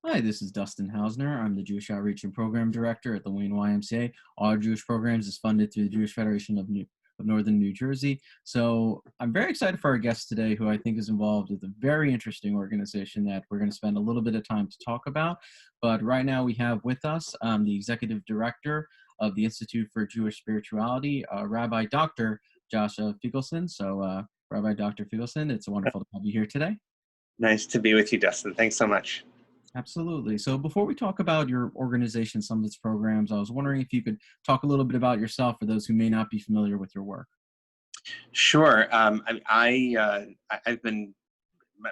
Hi, this is Dustin Hausner. I'm the Jewish Outreach and Program Director at the Wayne YMCA. All our Jewish programs is funded through the Jewish Federation of Northern New Jersey. So I'm very excited for our guest today, who I think is involved with a very interesting organization that we're going to spend a little bit of time to talk about. But right now we have with us the Executive Director of the Institute for Jewish Spirituality, Rabbi Dr. Josh Feigelson. So Rabbi Dr. Feigelson, it's wonderful to have you here today. Nice to be with you, Dustin. Thanks so much. Absolutely. So before we talk about your organization, some of its programs, I was wondering if you could talk a little bit about yourself for those who may not be familiar with your work. Sure. I've been,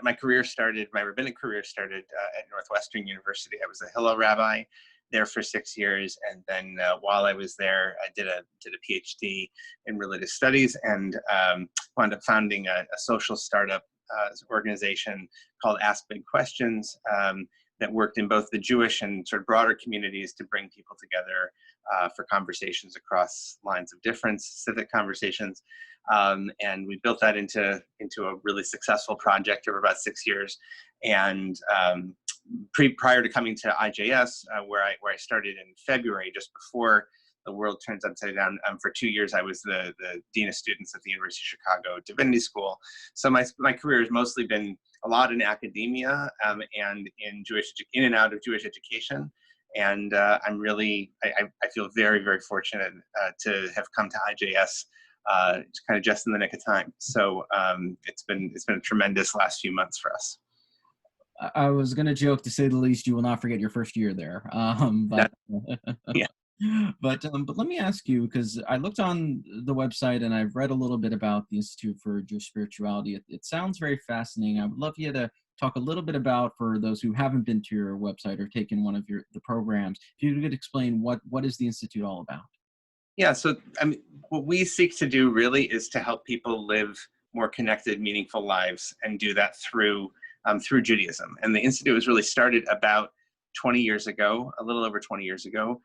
my career started, my rabbinic career started at Northwestern University. I was a Hillel rabbi there for 6 years. And then while I was there, I did a PhD in religious studies and wound up founding a social startup organization called Ask Big Questions. That worked in both the Jewish and sort of broader communities to bring people together for conversations across lines of difference, civic conversations. And we built that into a really successful project over about 6 years. And prior to coming to IJS, where I started in February, just before the world turns upside down, for 2 years, I was the Dean of Students at the University of Chicago Divinity School. So my career has mostly been a lot in academia and in and out of Jewish education. And I feel very, very fortunate to have come to IJS kind of just in the nick of time. So it's been a tremendous last few months for us. I was going to joke, to say the least, you will not forget your first year there. Yeah. But let me ask you, because I looked on the website and I've read a little bit about the Institute for Jewish Spirituality. It sounds very fascinating. I would love you to talk a little bit about, for those who haven't been to your website or taken one of the programs, if you could explain what is the Institute all about? Yeah, so I mean, what we seek to do really is to help people live more connected, meaningful lives, and do that through Judaism. And the Institute was really started about 20 years ago, a little over 20 years ago,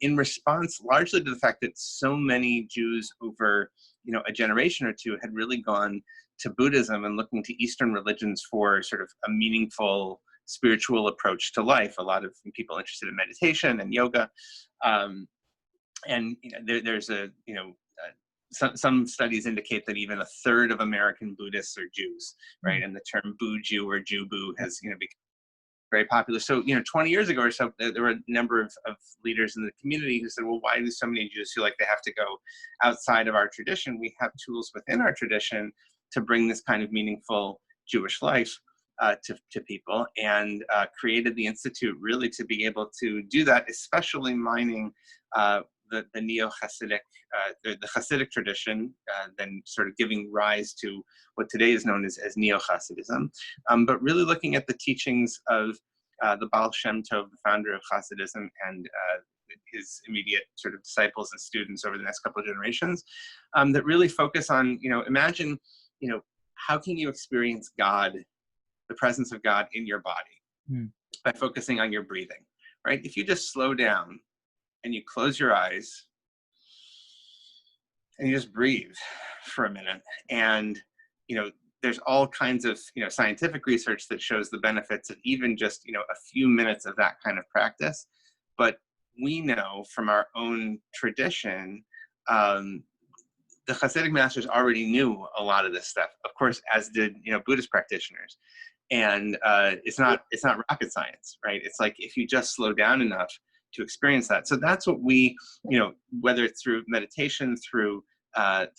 in response largely to the fact that so many Jews over a generation or two had really gone to Buddhism and looking to Eastern religions for sort of a meaningful spiritual approach to life. A lot of people interested in meditation and yoga. And there's some studies indicate that even a third of American Buddhists are Jews, right? And the term Boo-Jew or Jew-Boo has become very popular. So 20 years ago or so, there were a number of leaders in the community who said, well, why do so many Jews feel like they have to go outside of our tradition? We have tools within our tradition to bring this kind of meaningful Jewish life to people, and created the Institute really to be able to do that, especially mining the neo-Hasidic, the Hasidic tradition, then sort of giving rise to what today is known as neo-Hasidism, but really looking at the teachings of the Baal Shem Tov, the founder of Hasidism, and his immediate sort of disciples and students over the next couple of generations, that really focus on, imagine, how can you experience God, the presence of God in your body by focusing on your breathing, right? If you just slow down and you close your eyes and you just breathe for a minute, and there's all kinds of scientific research that shows the benefits of even just a few minutes of that kind of practice. But we know from our own tradition, the Hasidic masters already knew a lot of this stuff, of course, as did Buddhist practitioners. And it's not rocket science, right? It's like if you just slow down enough to experience that. So that's what we, whether it's through meditation, through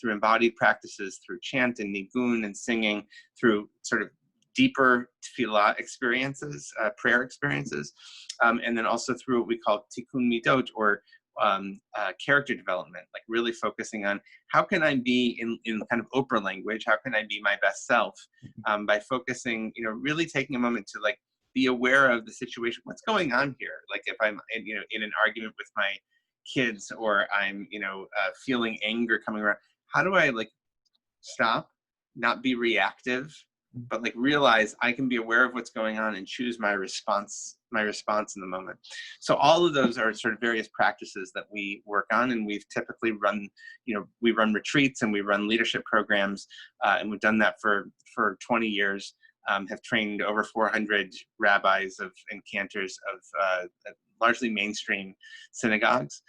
embodied practices, through chant and nigun and singing, through sort of deeper tefillah experiences, prayer experiences, and then also through what we call tikkun midot, or character development, like really focusing on how can I be in kind of Oprah language, how can I be my best self, by focusing, really taking a moment to be aware of the situation, what's going on here. Like if I'm in an argument with my kids, or I'm feeling anger coming around, how do I stop, not be reactive, but realize I can be aware of what's going on and choose my response in the moment. So all of those are sort of various practices that we work on, and we've typically run, we run retreats and we run leadership programs, and we've done that for 20 years. have trained over 400 rabbis and cantors of largely mainstream synagogues.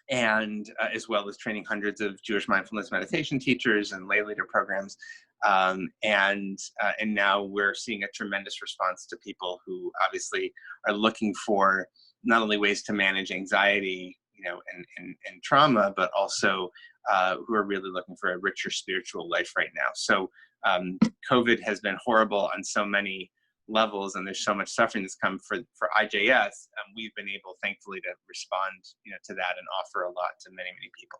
And as well as training hundreds of Jewish mindfulness meditation teachers and lay leader programs. And now we're seeing a tremendous response to people who obviously are looking for not only ways to manage anxiety, and trauma, but also who are really looking for a richer spiritual life right now. So COVID has been horrible on so many levels, and there's so much suffering that's come for IJS. We've been able, thankfully, to respond, to that and offer a lot to many, many people.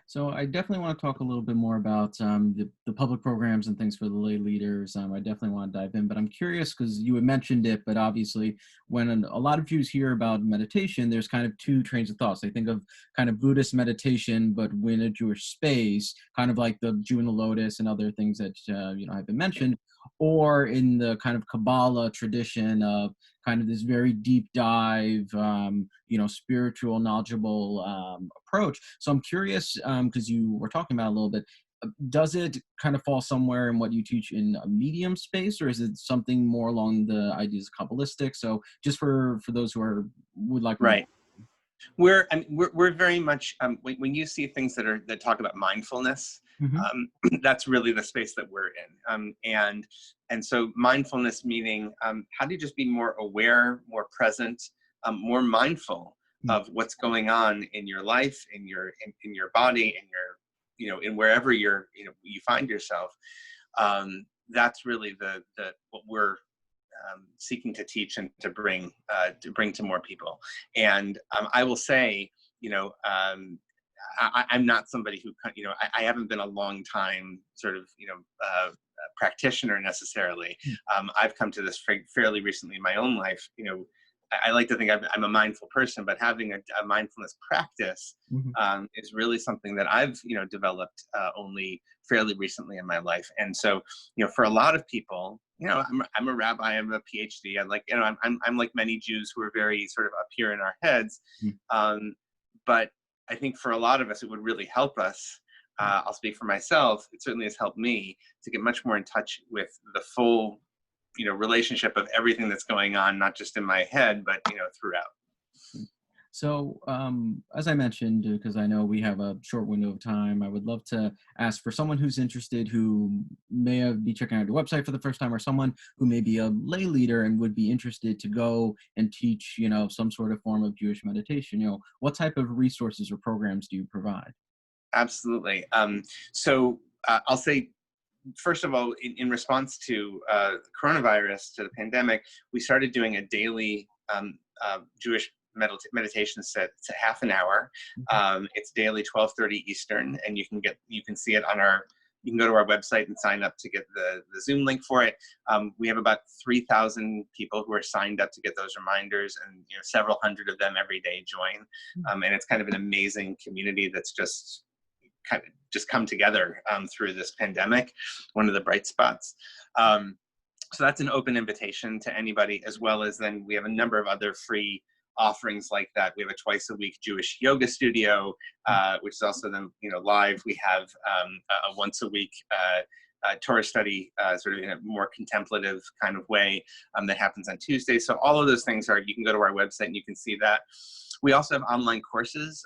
So I definitely want to talk a little bit more about the public programs and things for the lay leaders. I definitely want to dive in, but I'm curious because you had mentioned it, but obviously when a lot of Jews hear about meditation, there's kind of two trains of thoughts. They think of kind of Buddhist meditation, but in a Jewish space, kind of like the Jew in the Lotus and other things that, have been mentioned, or in the kind of Kabbalah tradition of kind of this very deep dive, spiritual, knowledgeable approach. So I'm curious, because you were talking about it a little bit, does it kind of fall somewhere in what you teach in a medium space, or is it something more along the ideas of Kabbalistic? So just for those who would like. Right. We're very much, when you see things that talk about mindfulness, that's really the space that we're in. And so mindfulness meaning, how do you just be more aware, more present, more mindful of what's going on in your life, in your body, in your, in wherever you find yourself. That's really what we're seeking to teach and to bring to more people. And I will say, I'm not somebody who, I haven't been a long time sort of, practitioner necessarily. I've come to this fairly recently in my own life. I like to think I'm a mindful person, but having a mindfulness practice is really something that I've, developed only fairly recently in my life. And so, for a lot of people, I'm a rabbi, I'm a PhD. I'm like many Jews who are very sort of up here in our heads. But I think for a lot of us, it would really help us. I'll speak for myself. It certainly has helped me to get much more in touch with the full, relationship of everything that's going on, not just in my head, but, throughout. So as I mentioned, because I know we have a short window of time, I would love to ask for someone who's interested, who may be checking out your website for the first time, or someone who may be a lay leader and would be interested to go and teach, some sort of form of Jewish meditation. What type of resources or programs do you provide? Absolutely. So I'll say, first of all, in response to coronavirus, to the pandemic, we started doing a daily Jewish meditation set. It's a half an hour. It's daily 12:30 Eastern, and you can see it you can go to our website and sign up to get the Zoom link for it. We have about 3,000 people who are signed up to get those reminders, and several hundred of them every day join. And it's kind of an amazing community that's just come together through this pandemic, one of the bright spots. So that's an open invitation to anybody, as well as then we have a number of other free offerings like that. We have a twice a week Jewish yoga studio, which is also then live. We have a once a week Torah study, sort of in a more contemplative kind of way, that happens on Tuesdays. So all of those things you can go to our website and you can see that. We also have online courses,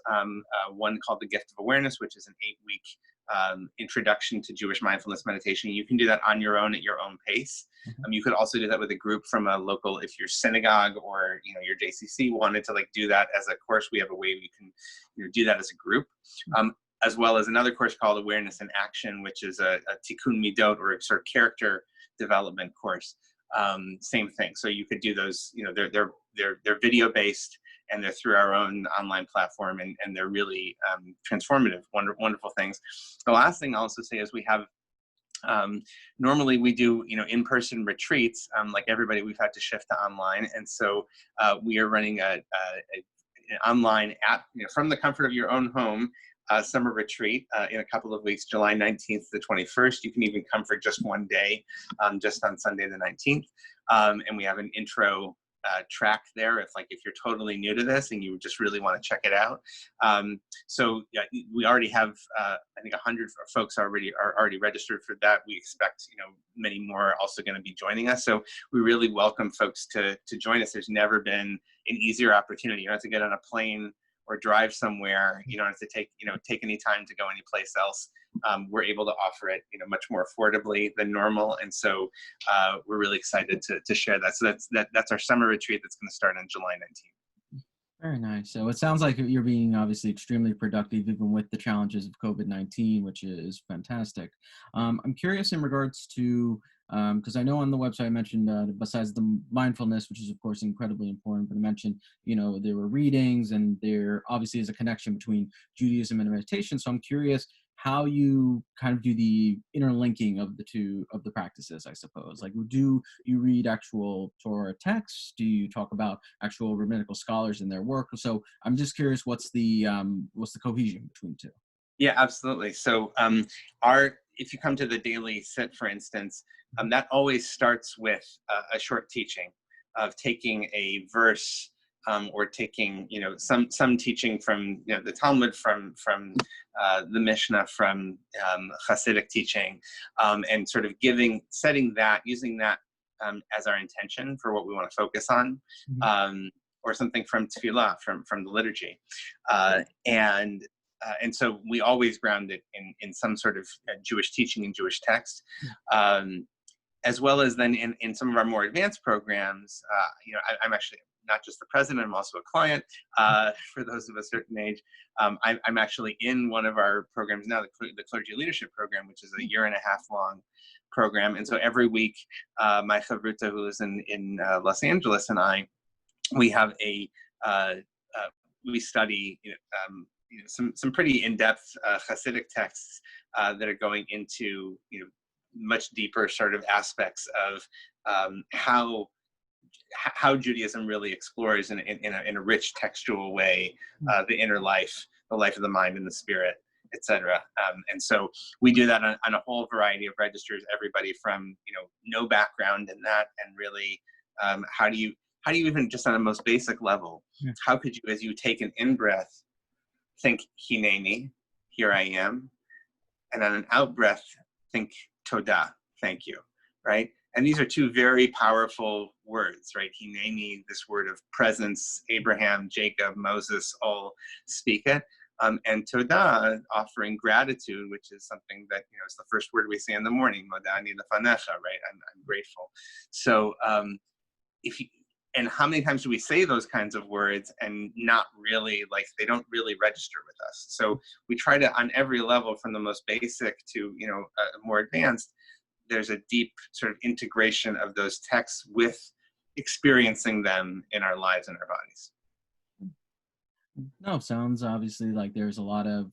one called The Gift of Awareness, which is an 8-week introduction to Jewish mindfulness meditation. You can do that on your own at your own pace. You could also do that with a group from a local, if your synagogue or your JCC wanted to do that as a course, we have a way we can do that as a group. As well as another course called Awareness in Action, which is a tikkun midot, or a sort of character development course. Same thing. So you could do those. They're video based, and they're through our own online platform, and they're really transformative, wonderful things. The last thing I'll also say is we have. Normally we do, in-person retreats. Like everybody, we've had to shift to online, and so we are running an online app, from the comfort of your own home. Summer retreat in a couple of weeks, July 19th to the 21st. You can even come for just one day, just on Sunday the 19th. And we have an intro track there if you're totally new to this and you just really want to check it out. So yeah, we already have I think 100 folks are already registered for that. We expect many more are also going to be joining us. So we really welcome folks to join us. There's never been an easier opportunity. You don't have to get on a plane or drive somewhere. You don't have to take any time to go anyplace else. We're able to offer it much more affordably than normal, and so we're really excited to share that. So that's our summer retreat that's going to start on July 19th. Very nice. So it sounds like you're being obviously extremely productive, even with the challenges of COVID-19, which is fantastic. I'm curious in regards to, because I know on the website I mentioned, besides the mindfulness, which is of course incredibly important, but I mentioned, there were readings and there obviously is a connection between Judaism and meditation. So I'm curious how you kind of do the interlinking of the two of the practices, I suppose. Like, do you read actual Torah texts? Do you talk about actual rabbinical scholars and their work? So I'm just curious, what's the cohesion between the two? Yeah, absolutely. So if you come to the daily sit, for instance, that always starts with a short teaching of taking a verse or taking some teaching from the Talmud, from the Mishnah, from Hasidic teaching, and sort of using that as our intention for what we want to focus on, or something from tefillah, from the liturgy, and so we always ground it in some sort of Jewish teaching and Jewish text. As well as then in some of our more advanced programs, I'm actually not just the president, I'm also a client for those of a certain age. I'm actually in one of our programs now, the Clergy Leadership Program, which is a 1.5 year long program. And so every week, my chavruta, who is in Los Angeles, and we have we study some pretty in-depth Hasidic texts that are going into much deeper sort of aspects of how Judaism really explores in a rich textual way the inner life, the life of the mind and the spirit, etc. And so we do that on a whole variety of registers. Everybody from no background in that, and really how do you even, just on a most basic level, how could you, as you take an in-breath, think hineni, here I am, and on an out-breath, think todah, thank you, right? And these are two very powerful words, right? Hineni, this word of presence, Abraham, Jacob, Moses all speak it. And todah, offering gratitude, which is something that, is the first word we say in the morning, modani lefanecha, right? I'm grateful. So and how many times do we say those kinds of words and not really, they don't really register with us? So we try to, on every level, from the most basic to, more advanced, there's a deep sort of integration of those texts with experiencing them in our lives and our bodies. No, sounds obviously like there's a lot of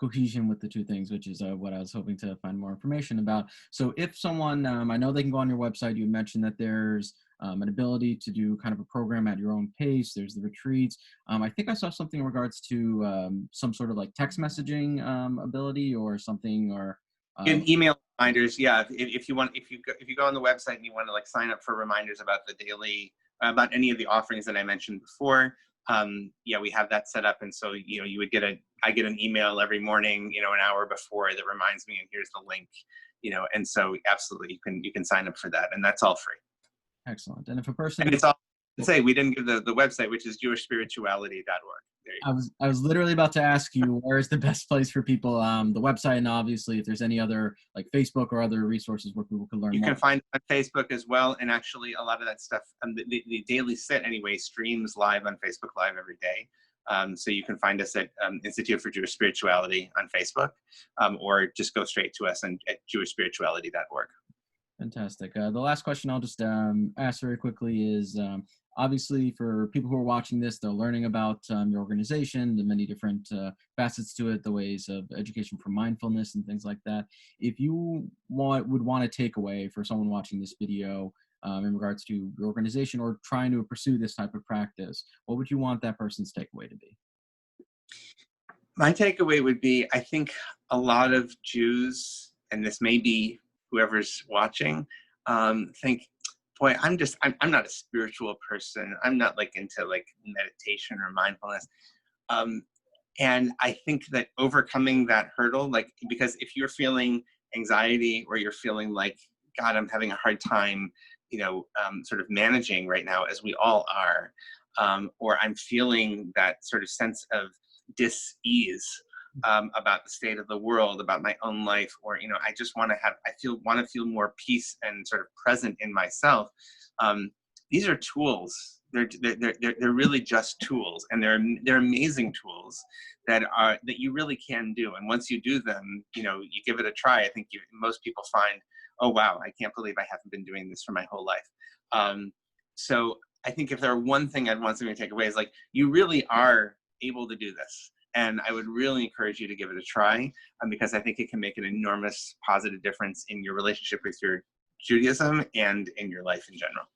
cohesion with the two things, which is what I was hoping to find more information about. So if someone, I know they can go on your website, you mentioned that there's an ability to do kind of a program at your own pace. There's the retreats. I think I saw something in regards to some sort of like text messaging ability or something, or in email reminders. Yeah, if you go on the website and you want to sign up for reminders about the daily, about any of the offerings that I mentioned before, we have that set up. And so you would I get an email every morning, an hour before, that reminds me, and here's the link, and so absolutely you can sign up for that, and that's all free. Excellent. And if a person, and it's all to say, we didn't give the website, which is jewishspirituality.org. I was literally about to ask you, where is the best place for people, the website, and obviously if there's any other like Facebook or other resources where people can learn more. You can find it on Facebook as well, and actually a lot of that stuff, the daily sit anyway, streams live on Facebook Live every day. So you can find us at Institute for Jewish Spirituality on Facebook, or just go straight to us at jewishspirituality.org. Fantastic. The last question I'll just ask very quickly is, obviously for people who are watching this, they're learning about your organization, the many different facets to it, the ways of education for mindfulness and things like that. If you would want a takeaway for someone watching this video in regards to your organization or trying to pursue this type of practice, what would you want that person's takeaway to be? My takeaway would be, I think a lot of Jews, and this may be whoever's watching, think boy, I'm not a spiritual person. I'm not like into like meditation or mindfulness. Um, and I think that overcoming that hurdle, like, because if you're feeling anxiety or you're feeling like, God, I'm having a hard time, sort of managing right now, as we all are, or I'm feeling that sort of sense of dis-ease about the state of the world, about my own life, or I just want to feel more peace and sort of present in myself. These are tools. They're really just tools, and they're amazing tools that you really can do. And once you do them, you give it a try. I think most people find, oh wow, I can't believe I haven't been doing this for my whole life. So I think if there were one thing I'd want somebody to take away is like, you really are able to do this. And I would really encourage you to give it a try, because I think it can make an enormous positive difference in your relationship with your Judaism and in your life in general.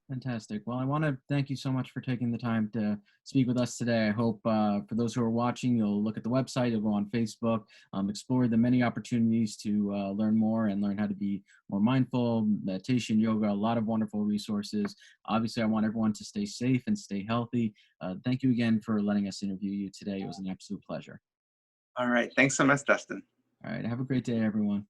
Fantastic. Well, I want to thank you so much for taking the time to speak with us today. I hope for those who are watching, you'll look at the website, you'll go on Facebook, explore the many opportunities to learn more and learn how to be more mindful, meditation, yoga, a lot of wonderful resources. Obviously, I want everyone to stay safe and stay healthy. Thank you again for letting us interview you today. It was an absolute pleasure. All right. Thanks so much, Dustin. All right. Have a great day, everyone.